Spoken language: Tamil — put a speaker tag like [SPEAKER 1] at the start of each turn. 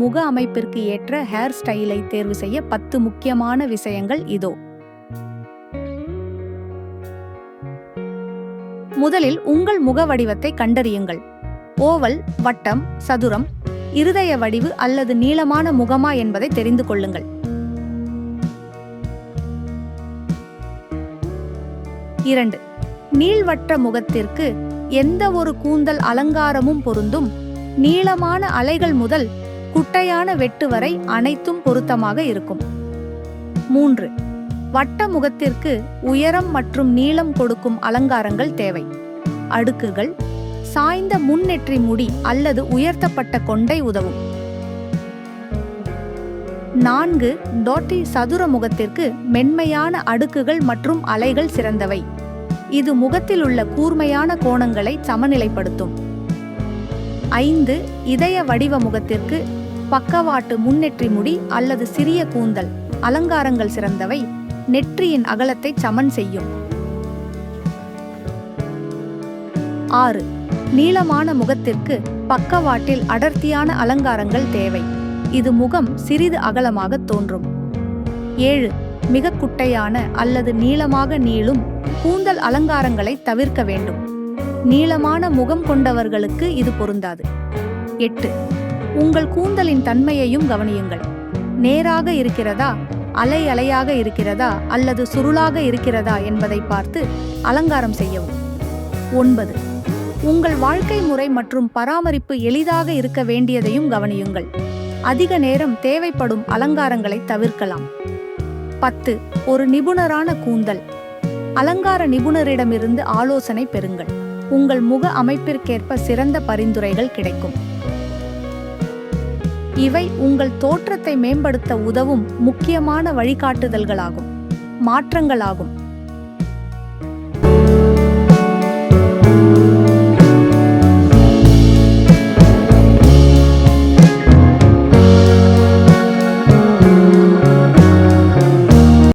[SPEAKER 1] முக அமைப்பிற்கு ஏற்ற ஹேர் ஸ்டைலை தேர்வு செய்ய 10 முக்கியமான விஷயங்கள் இதோ. முதலில் உங்கள் முக வடிவத்தை கண்டறியுங்கள். ஓவல், வட்டம், சதுரம், இருதய வடிவு அல்லது நீளமான முகமா என்பதை தெரிந்து கொள்ளுங்கள். 2. நீள்வட்ட முகத்திற்கு எந்த ஒரு கூந்தல் அலங்காரமும் பொருந்தும். நீளமான அலைகள் முதல் குட்டையான வெட்டு வரை அனைத்தும் பொருத்தமாக இருக்கும். 3. வட்ட முகத்திற்கு உயரம் மற்றும் நீளம் கொடுக்கும் அலங்காரங்கள் தேவை. அடுக்குகள், சாய்ந்த முன்னெற்றி முடி அல்லது உயர்த்தப்பட்ட கொண்டை உதவும். 4. டோட்டி சதுர முகத்திற்கு மென்மையான அடுக்குகள் மற்றும் அலைகள் சிறந்தவை. இது முகத்தில் உள்ள கூர்மையான கோணங்களை சமநிலைப்படுத்தும். 5. இதய வடிவ முகத்திற்கு பக்கவாட்டு முன்னெற்றி முடி அல்லது சிறிய கூந்தல் அலங்காரங்கள் சிறந்தவை. நெற்றியின் அகலத்தை சமன் செய்யும். 6. நீளமான முகத்திற்கு பக்கவாட்டில் அடர்த்தியான அலங்காரங்கள் தேவை. இது முகம் சிறிது அகலமாக தோன்றும். 7. மிக குட்டையான அல்லது நீளமாக நீளும் கூந்தல் அலங்காரங்களை தவிர்க்க வேண்டும். நீளமான முகம் கொண்டவர்களுக்கு இது பொருந்தாது. 8. உங்கள் கூந்தலின் தன்மையையும் கவனியுங்கள். நேராக இருக்கிறதா, அலை அலையாக இருக்கிறதா அல்லது சுருளாக இருக்கிறதா என்பதை பார்த்து அலங்காரம் செய்யவும். 9. உங்கள் வாழ்க்கை முறை மற்றும் பராமரிப்பு எளிதாக இருக்க வேண்டியதையும் கவனியுங்கள். அதிக நேரம் தேவைப்படும் அலங்காரங்களை தவிர்க்கலாம். 10. ஒரு நிபுணரான கூந்தல் அலங்கார நிபுணரிடமிருந்து ஆலோசனை பெறுங்கள். உங்கள் முக அமைப்பிற்கேற்ப சிறந்த பரிந்துரைகள் கிடைக்கும். இவை உங்கள் தோற்றத்தை மேம்படுத்த உதவும் முக்கியமான வழிகாட்டுதல்களாகும், மாற்றங்களாகும்.